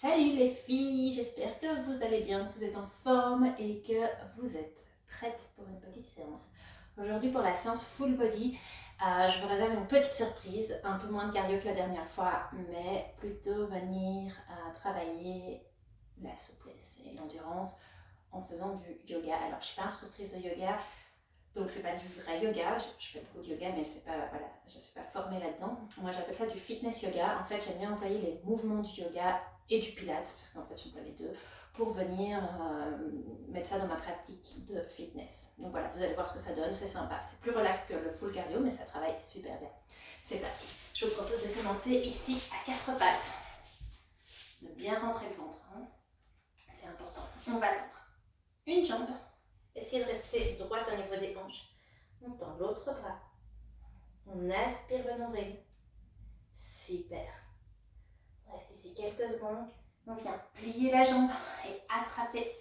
Salut les filles, j'espère que vous allez bien, que vous êtes en forme et que vous êtes prêtes pour une petite séance. Aujourd'hui pour la séance full body, je vous réserve une petite surprise, un peu moins de cardio que la dernière fois, mais plutôt venir travailler la souplesse et l'endurance en faisant du yoga. Alors je ne suis pas instructrice de yoga, donc c'est pas du vrai yoga, je fais beaucoup de yoga mais c'est pas, voilà, je ne suis pas formée là-dedans. Moi j'appelle ça du fitness yoga. En fait j'aime bien employer les mouvements du yoga et du pilates, parce qu'en fait j'emploie les deux, pour venir mettre ça dans ma pratique de fitness. Donc voilà, vous allez voir ce que ça donne, c'est sympa. C'est plus relax que le full cardio mais ça travaille super bien. C'est parti. Je vous propose de commencer ici à quatre pattes, de bien rentrer le ventre, hein. C'est important. On va tendre une jambe. Essayez de rester droite au niveau des hanches. On tend l'autre bras. On aspire le nombril. Super. On reste ici quelques secondes. On vient plier la jambe et attraper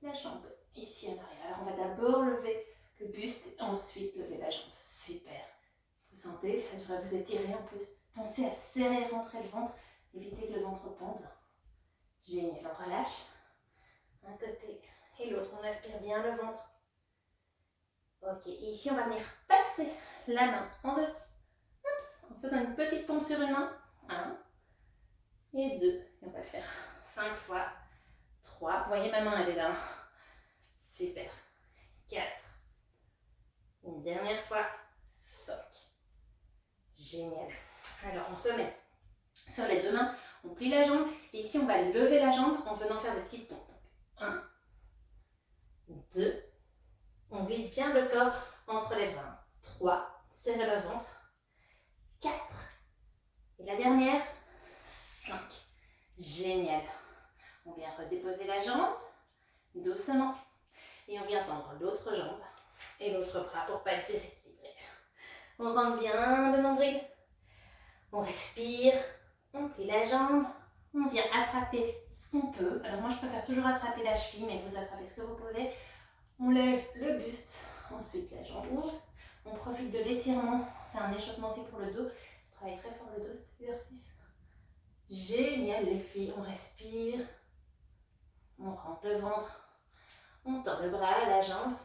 la jambe ici en arrière. Alors on va d'abord lever le buste et ensuite lever la jambe. Super. Vous sentez, ça devrait vous étirer en plus. Pensez à serrer, rentrer le ventre. Évitez que le ventre pende. Génial. On relâche. Un côté et l'autre. On aspire bien le ventre. Ok, et ici on va venir passer la main en dessous, en faisant une petite pompe sur une main. 1 et 2. Et on va le faire 5 fois. 3. Vous voyez ma main, elle est là. Super. 4. Une dernière fois. 5. Génial. Alors on se met sur les deux mains, on plie la jambe et ici on va lever la jambe en venant faire des petites pompes. 1, 2. On glisse bien le corps entre les bras. 3. Serrez le ventre. 4. Et la dernière, 5. Génial. On vient redéposer la jambe, doucement. Et on vient tendre l'autre jambe et l'autre bras pour ne pas être déséquilibré. On rentre bien le nombril. On respire. On plie la jambe. On vient attraper ce qu'on peut. Alors moi, je préfère toujours attraper la cheville, mais vous attrapez ce que vous pouvez. On lève le buste. Ensuite, la jambe ouvre. On profite de l'étirement. C'est un échauffement aussi pour le dos. Je travaille très fort le dos, cet exercice. Génial les filles, on respire, on rentre le ventre, on tend le bras, la jambe.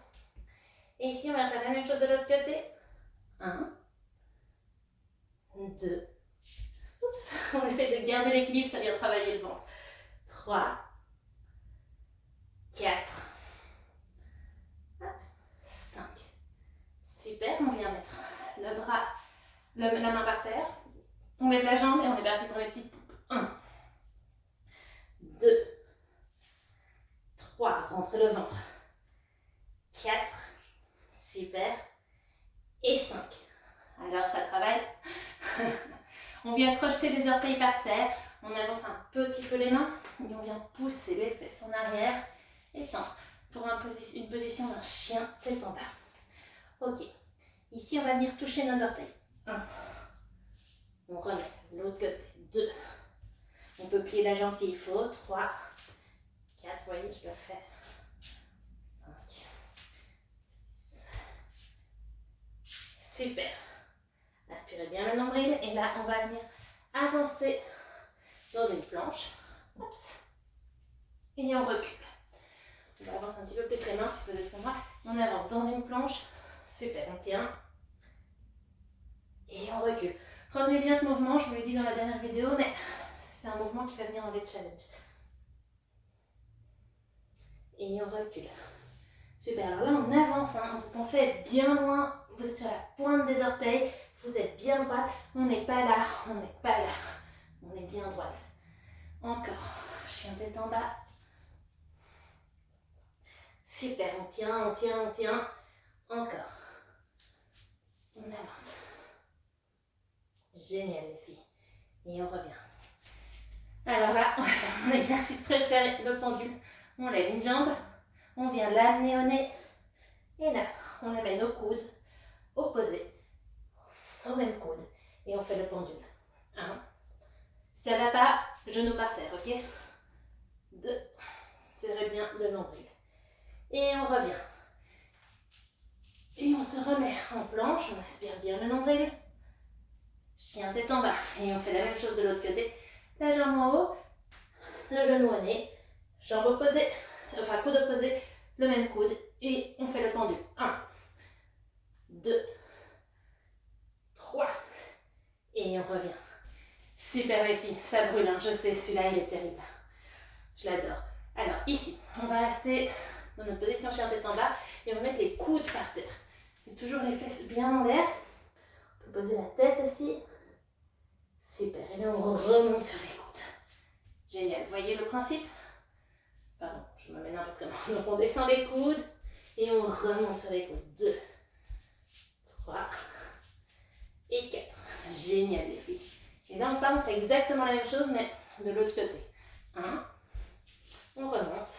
Et ici on va faire la même chose de l'autre côté. 1, 2, oups, on essaie de garder l'équilibre, ça vient travailler le ventre. 3, 4, 5. Super, on vient mettre le bras, la main par terre. On lève la jambe et on est parti pour les petites pompes. 1, 2, 3, rentrez le ventre. 4, super. Et 5. Alors ça travaille. On vient crocheter les orteils par terre. On avance un petit peu les mains et on vient pousser les fesses en arrière et tendre pour une position d'un chien tête en bas. Ok. Ici, on va venir toucher nos orteils. 1. On remet l'autre côté. 2. On peut plier la jambe s'il faut. 3. 4. Vous voyez, je le fais. 5. 6. Super. Aspirez bien le nombril et là, on va venir avancer dans une planche. Oups. Et on recule. On va avancer un petit peu plus les mains si vous êtes comme moi. On avance dans une planche. Super, on tient. Et on recule. Retenez bien ce mouvement, je vous l'ai dit dans la dernière vidéo, mais c'est un mouvement qui va venir dans les challenges. Et on recule. Super, alors là on avance, hein. Vous pensez être bien loin, vous êtes sur la pointe des orteils, vous êtes bien droite, on n'est pas là, on n'est pas là, on est bien droite. Encore, chien tête en bas. Super, on tient, on tient, on tient. Encore. On avance. Génial les filles. Et on revient. Alors là, on va faire mon exercice préféré, le pendule. On lève une jambe, on vient l'amener au nez. Et là, on amène au coude, opposé, au même coude. Et on fait le pendule. 1. Ça va pas, genou par terre, ok? 2. Serrez bien le nombril. Et on revient. Et on se remet en planche, on aspire bien le nombril. Chien tête en bas. Et on fait la même chose de l'autre côté. La jambe en haut. le genou au nez, jambe opposée, enfin coude opposé, le même coude, et on fait le pendule. 1, 2, 3, et on revient. Super les filles, ça brûle, hein, je sais, celui-là il est terrible. Je l'adore. Alors ici, on va rester dans notre position chien tête en bas et on va mettre les coudes par terre. Et toujours les fesses bien en l'air. On peut poser la tête aussi. Super, et là on remonte sur les coudes. Génial, vous voyez le principe? Pardon, je me mets n'importe comment. Donc on descend les coudes et on remonte sur les coudes. 2, 3 et 4. Génial les filles. Et là on fait exactement la même chose mais de l'autre côté. 1, on remonte.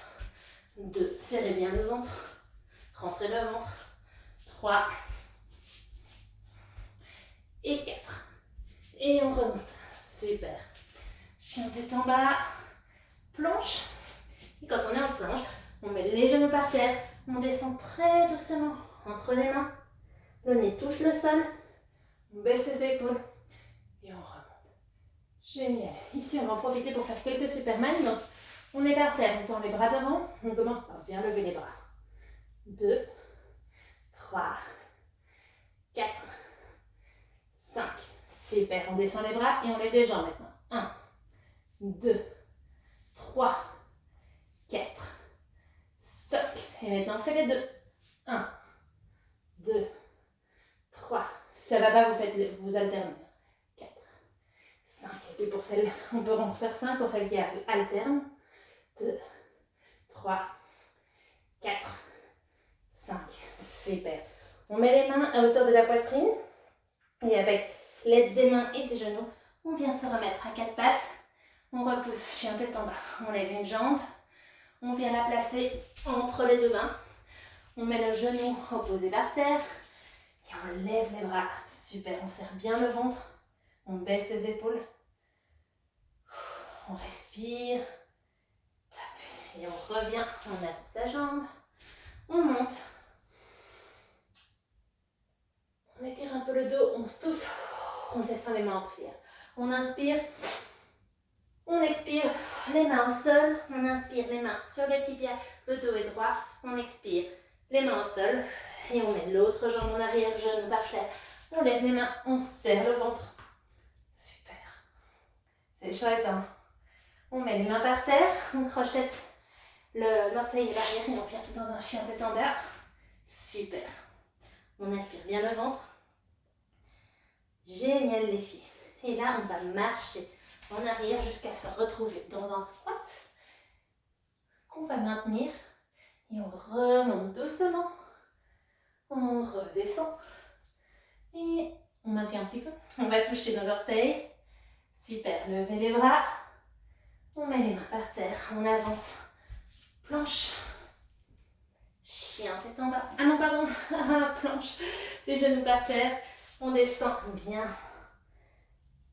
2, serrez bien le ventre. Rentrez le ventre. 3 et 4. Et on remonte. Super. Chien tête en bas. Planche. Et quand on est en planche, on met les genoux par terre. On descend très doucement entre les mains. Le nez touche le sol. On baisse les épaules. Et on remonte. Génial. Ici, on va en profiter pour faire quelques Superman. Donc, on est par terre. On tend les bras devant. On commence par bien lever les bras. 2, 3, 4, 5. Super. On descend les bras et on lève les jambes maintenant. 1, 2, 3, 4, 5. Et maintenant, on fait les deux. 1, 2, 3. Si ça ne va pas, vous alternez. 4, 5. Et puis pour celle, on peut en faire 5 pour celle qui alterne. 2, 3, 4, 5. Super. On met les mains à hauteur de la poitrine. Et avec l'aide des mains et des genoux, on vient se remettre à 4 pattes. On repousse, chien tête en bas. On lève une jambe. On vient la placer entre les deux mains. On met le genou opposé par terre. Et on lève les bras. Super, on serre bien le ventre. On baisse les épaules. On respire. Et on revient. On avance la jambe. On monte. On étire un peu le dos. On souffle. On descend les mains en prière. On inspire. On expire, les mains au sol, on inspire, les mains sur les tibias, le dos est droit, on expire, les mains au sol, et on met l'autre jambe en arrière, genou par terre, on lève les mains, on serre le ventre. Super, c'est chouette, hein? On met les mains par terre, on crochette l'orteil et l'arrière et on vient dans un chien tête en bas. Super, on inspire bien le ventre. Génial les filles. Et là, on va marcher en arrière jusqu'à se retrouver dans un squat qu'on va maintenir et on remonte doucement, on redescend et on maintient un petit peu. On va toucher nos orteils. Super, levez les bras, on met les mains par terre, on avance, planche, chien tête en bas, ah non pardon, planche, les genoux par terre, on descend bien.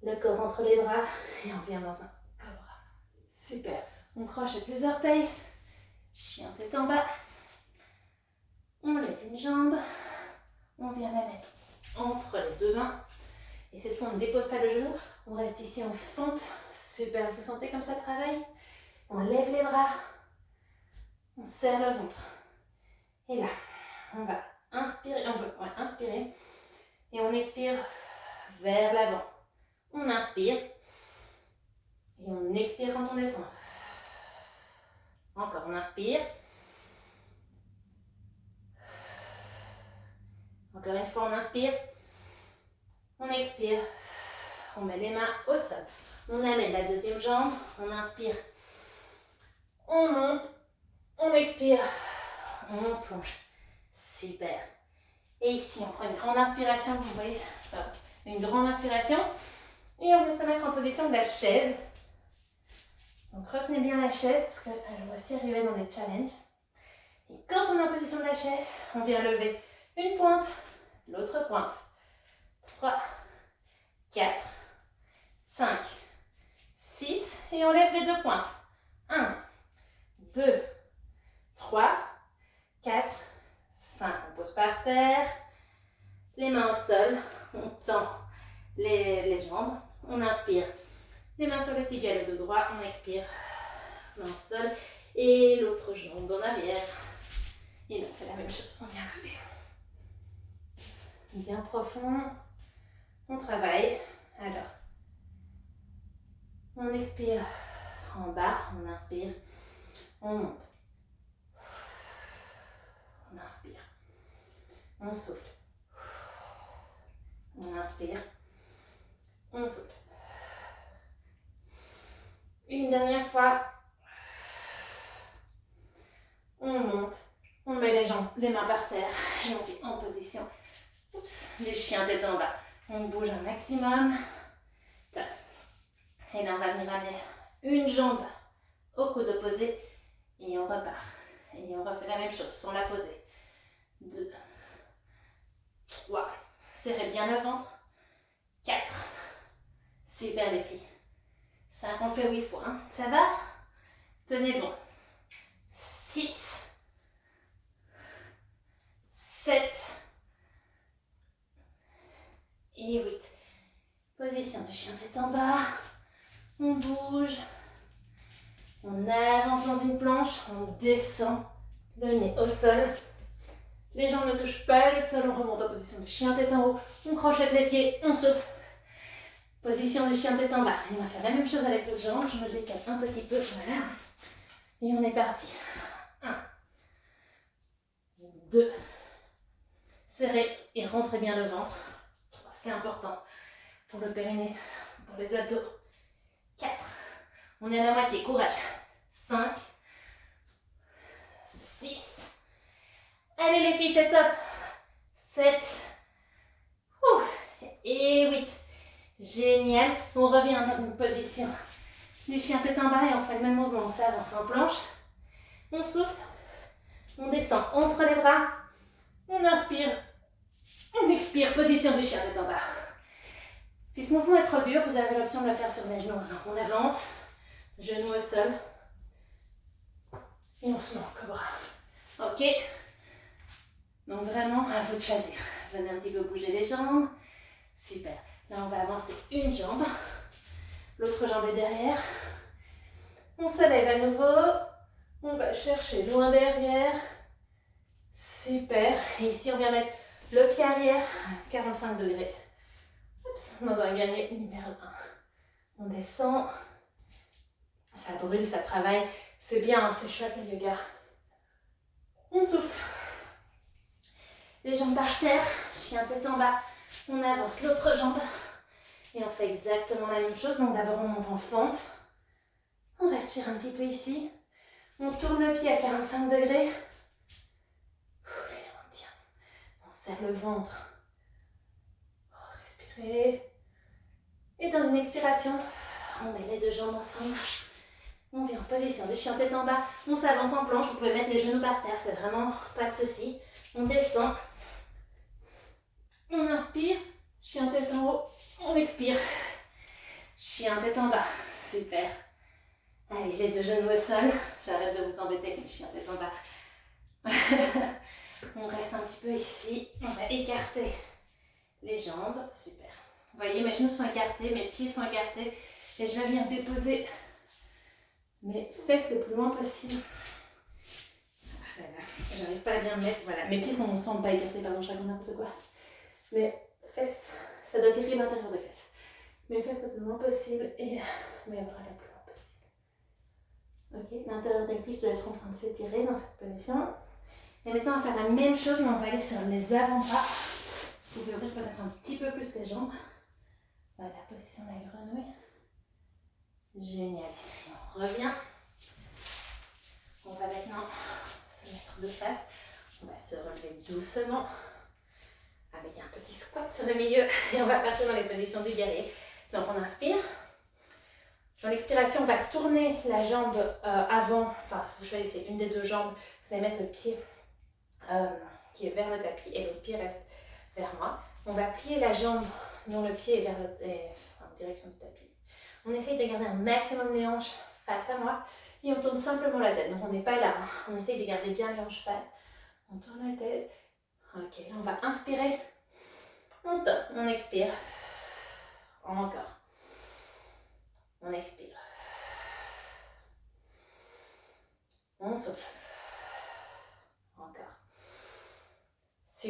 Le corps entre les bras et on vient dans un cobra. Super. On crochette les orteils. Chien tête en bas. On lève une jambe. On vient la mettre entre les deux mains. Et cette fois, on ne dépose pas le genou. On reste ici en fente. Super. Vous sentez comme ça travaille? On lève les bras. On serre le ventre. Et là, on va inspirer. On veut inspirer. Et on expire vers l'avant. On inspire et on expire quand on descend. Encore, on inspire. Encore une fois, on inspire. On expire. On met les mains au sol. On amène la deuxième jambe. On inspire. On monte. On expire. On plonge. Super. Et ici, on prend une grande inspiration. Vous voyez, une grande inspiration. Et on va se mettre en position de la chaise. Donc retenez bien la chaise, parce qu'elle va aussi arriver dans les challenges. Et quand on est en position de la chaise, on vient lever une pointe, l'autre pointe. 3, 4, 5, 6. Et on lève les deux pointes. 1, 2, 3, 4, 5. On pose par terre. Les mains au sol. On tend les jambes. On inspire. Les mains sur le tibia, le dos droit. On expire. main au sol. Et l'autre jambe en arrière. Et là, on fait la même chose, on vient lever. Bien profond. On travaille. Alors, on expire en bas, on inspire, on monte. On inspire, on souffle. On inspire, on souffle. Une dernière fois. On monte, on met les jambes, les mains par terre et on fait en position. Oups, les chiens tête en bas. On bouge un maximum. Top. Et là, on va venir amener une jambe au coude opposé et on repart. Et on refait la même chose sans la poser. 2, 3. Serrez bien le ventre. 4. Super les filles. 5, on fait 8 fois. Hein. Ça va? Tenez bon. 6. 7. Et 8. Position de chien tête en bas. On bouge. On avance dans une planche. On descend le nez au sol. Les jambes ne touchent pas le sol. On remonte en position de chien tête en haut. On crochette les pieds. On souffle. Position de chien tête en bas. Et on va faire la même chose avec l'autre jambe. Je me décale un petit peu. Voilà. Et on est parti. 1. 2. Serrez et rentrez bien le ventre. 3. C'est important pour le périnée, pour les abdos. 4. On est à la moitié. Courage. 5. 6. Allez les filles, c'est top. 7. Et 8. Génial. On revient dans une position du chien tête en bas et on fait le même mouvement. On s'avance en planche. On souffle. On descend entre les bras. On inspire. On expire. Position du chien tête en bas. Si ce mouvement est trop dur, vous avez l'option de le faire sur les genoux. Donc on avance. Genoux au sol. Et on se met en cobra. Ok. Donc vraiment, à vous de choisir. Venez un petit peu bouger les jambes. Super. Là, on va avancer une jambe. L'autre jambe est derrière. On se lève à nouveau. On va chercher loin derrière. Super. Et ici, on vient mettre le pied arrière à 45 degrés. Oups, dans un guerrier numéro 1. On descend. Ça brûle, ça travaille. C'est bien, hein, c'est chouette le yoga. On souffle. Les jambes par terre. Chien tête en bas. On avance l'autre jambe. Et on fait exactement la même chose. Donc d'abord, on monte en fente. On respire un petit peu ici. On tourne le pied à 45 degrés. Et on tient. On serre le ventre. Respirez. Et dans une expiration, on met les deux jambes ensemble. On vient en position de chien tête en bas. On s'avance en planche. Vous pouvez mettre les genoux par terre. C'est vraiment pas de souci. On descend. On inspire. Chien tête en haut. On expire. Chien tête en bas. Super. Allez, les deux genoux au sol. J'arrête de vous embêter avec les chiens tête en bas. On reste un petit peu ici. On va écarter les jambes. Super. Vous voyez, mes genoux sont écartés, mes pieds sont écartés. Et je vais venir déposer mes fesses le plus loin possible. Voilà. J'arrive pas à bien me mettre. Voilà. Mes pieds sont pas écartés, pardon, je raconte n'importe quoi. Mes fesses, ça doit écrire l'intérieur des fesses. Mes fesses le plus loin possible et mes bras le plus loin possible. Ok, l'intérieur des cuisses doit être en train de s'étirer dans cette position. Et maintenant, on va faire la même chose, mais on va aller sur les avant-bras. Vous pouvez ouvrir peut-être un petit peu plus les jambes. Voilà, position de la grenouille. Génial. Et on revient. On va maintenant se mettre de face. On va se relever doucement avec un petit squat sur le milieu. Et on va partir dans les positions du guerrier. Donc on inspire. Dans l'expiration, on va tourner la jambe avant. Enfin, si vous choisissez une des deux jambes, vous allez mettre le pied qui est vers le tapis et l'autre pied reste vers moi. On va plier la jambe dont le pied est vers en direction du tapis. On essaye de garder un maximum les hanches face à moi et on tourne simplement la tête. Donc on n'est pas là, hein. On essaye de garder bien les hanches face. On tourne la tête. Ok, là on va inspirer. On tourne, on expire. Encore. On expire.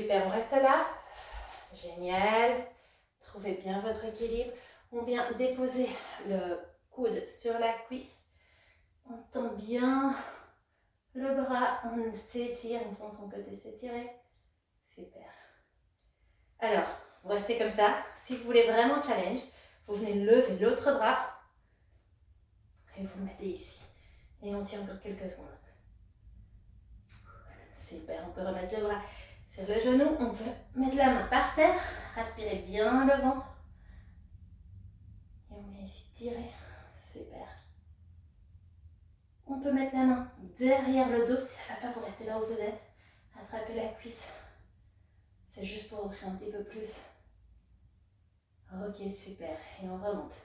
Super, on reste là. Génial. Trouvez bien votre équilibre. On vient déposer le coude sur la cuisse. On tend bien le bras, on s'étire, on sent son côté s'étirer. Super. Alors, vous restez comme ça. Si vous voulez vraiment challenge, vous venez lever l'autre bras et vous le mettez ici. Et on tient encore quelques secondes. Super, on peut remettre le bras sur le genou. On peut mettre la main par terre. Respirez bien le ventre. Et on vient ici tirer. Super. On peut mettre la main derrière le dos. Si ça ne va pas, vous restez là où vous êtes. Attrapez la cuisse. C'est juste pour ouvrir un petit peu plus. Ok, super. Et on remonte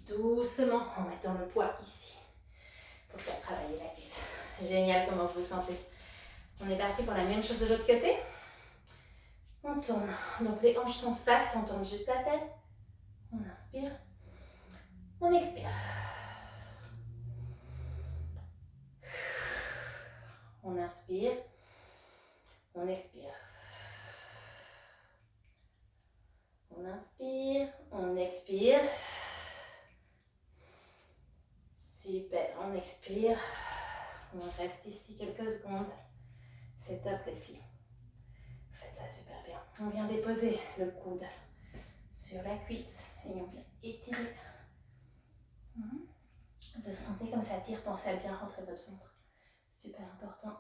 doucement en mettant le poids ici pour faire travailler la cuisse. Génial, comment vous vous sentez? On est parti pour la même chose de l'autre côté. On tourne. Donc les hanches sont face, on tourne juste la tête. On inspire. On expire. On inspire. On expire. On inspire. On expire. Super, on expire. On reste ici quelques secondes. C'est top les filles. Vous faites ça super bien. On vient déposer le coude sur la cuisse et on vient étirer. Vous sentez comme ça tire, pensez à bien rentrer votre ventre. Super important.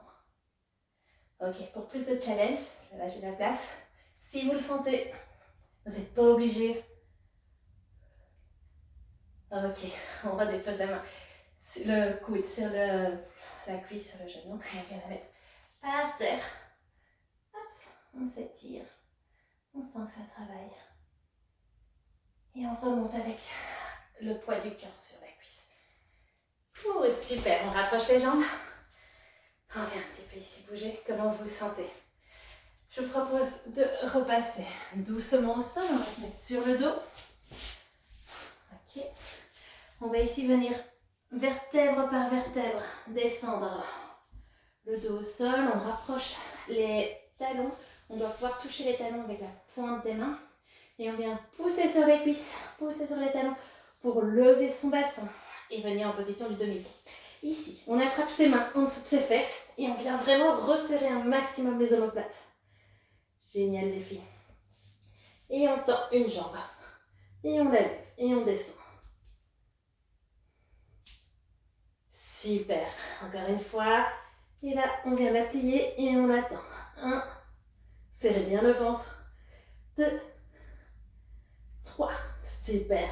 Ok, pour plus de challenge, ça va, j'ai la place. Si vous le sentez, vous n'êtes pas obligé. Ok, on redépose la main, le coude sur la cuisse, sur le genou, et on vient la mettre par terre. Hop, on s'étire, on sent que ça travaille. Et on remonte avec le poids du cœur sur la cuisse. Ouh, super, on rapproche les jambes. On vient un petit peu ici bouger, comment vous vous sentez? Je vous propose de repasser doucement au sol, on va se mettre sur le dos. Ok. On va ici venir vertèbre par vertèbre, descendre le dos au sol, on rapproche les talons. On doit pouvoir toucher les talons avec la pointe des mains. Et on vient pousser sur les cuisses, pousser sur les talons pour lever son bassin et venir en position du demi-pont. Ici, on attrape ses mains en dessous de ses fesses et on vient vraiment resserrer un maximum les omoplates. Génial les filles. Et on tend une jambe. Et on la lève et on descend. Super. Encore une fois. Et là, on vient la plier et on la tend. 1. Serrez bien le ventre. 2. 3. Super.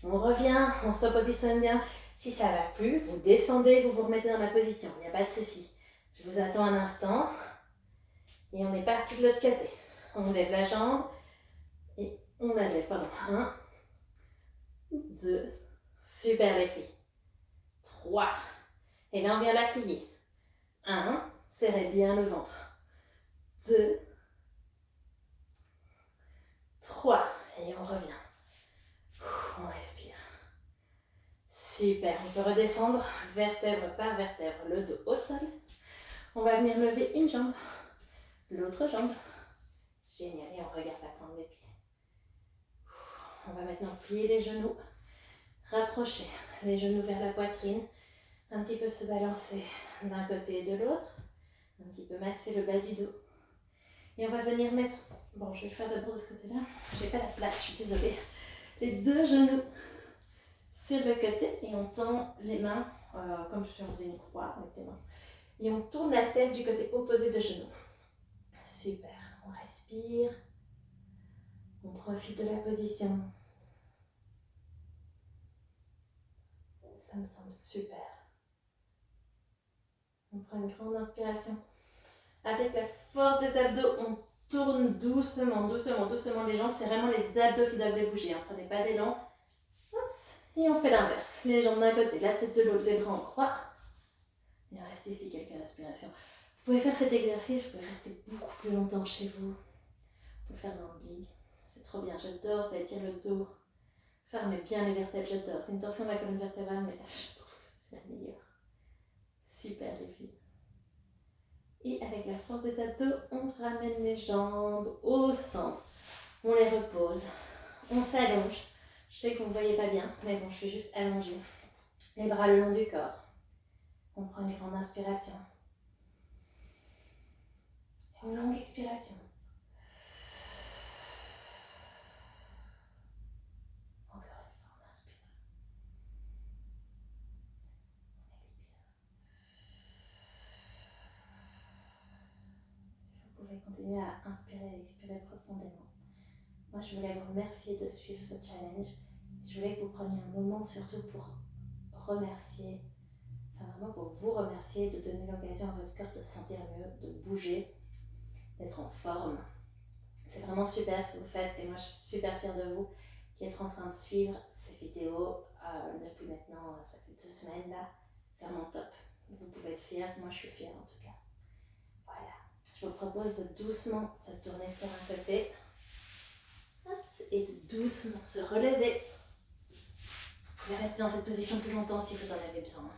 On revient, on se repositionne bien. Si ça ne va plus, vous descendez, vous vous remettez dans la position. Il n'y a pas de souci. Je vous attends un instant. Et on est parti de l'autre côté. On lève la jambe. Et on la lève, pardon. 1. 2. Super les filles. 3. Et là, on vient la plier. 1. Serrez bien le ventre. 2. 3. Et on revient. On respire. Super. On peut redescendre vertèbre par vertèbre, le dos au sol. On va venir lever une jambe, l'autre jambe. Génial. Et on regarde la pointe des pieds. On va maintenant plier les genoux. Rapprocher les genoux vers la poitrine. Un petit peu se balancer d'un côté et de l'autre. Un petit peu masser le bas du dos. Et on va venir mettre, bon je vais le faire d'abord de ce côté-là, j'ai pas la place, je suis désolée. Les deux genoux sur le côté et on tend les mains, comme si on faisait une croix avec les mains. Et on tourne la tête du côté opposé de genou. Super, on respire, on profite de la position. Ça me semble super. On prend une grande inspiration. Avec la force des abdos, on tourne doucement, doucement, doucement les jambes. C'est vraiment les abdos qui doivent les bouger. Ne prenez pas d'élan. Et on fait l'inverse. Les jambes d'un côté, la tête de l'autre, les bras en croix. Et on reste ici quelques respirations. Vous pouvez faire cet exercice, vous pouvez rester beaucoup plus longtemps chez vous. Vous pouvez faire dans le lit. C'est trop bien, j'adore, ça étire le dos. Ça remet bien les vertèbres, j'adore. C'est une torsion de la colonne vertébrale, mais je trouve que c'est la meilleure. Super les filles. Et avec la force des abdos, on ramène les jambes au centre. On les repose. On s'allonge. Je sais que vous ne me voyez pas bien, mais bon, je suis juste allongée. Les bras le long du corps. On prend une grande inspiration. Et une longue expiration. Encore une fois, on inspire. On expire. Vous pouvez continuer à inspirer et expirer profondément. Moi, je voulais vous remercier de suivre ce challenge. Je voulais que vous preniez un moment surtout pour remercier, enfin vraiment pour vous remercier, de donner l'occasion à votre cœur de se sentir mieux, de bouger, d'être en forme. C'est vraiment super ce que vous faites et moi je suis super fière de vous qui êtes en train de suivre ces vidéos depuis maintenant, ça fait 2 semaines là. C'est vraiment top. Vous pouvez être fiers, moi je suis fière en tout cas. Voilà. Je vous propose de doucement se tourner sur un côté. Et de doucement se relever. Vous pouvez rester dans cette position plus longtemps si vous en avez besoin.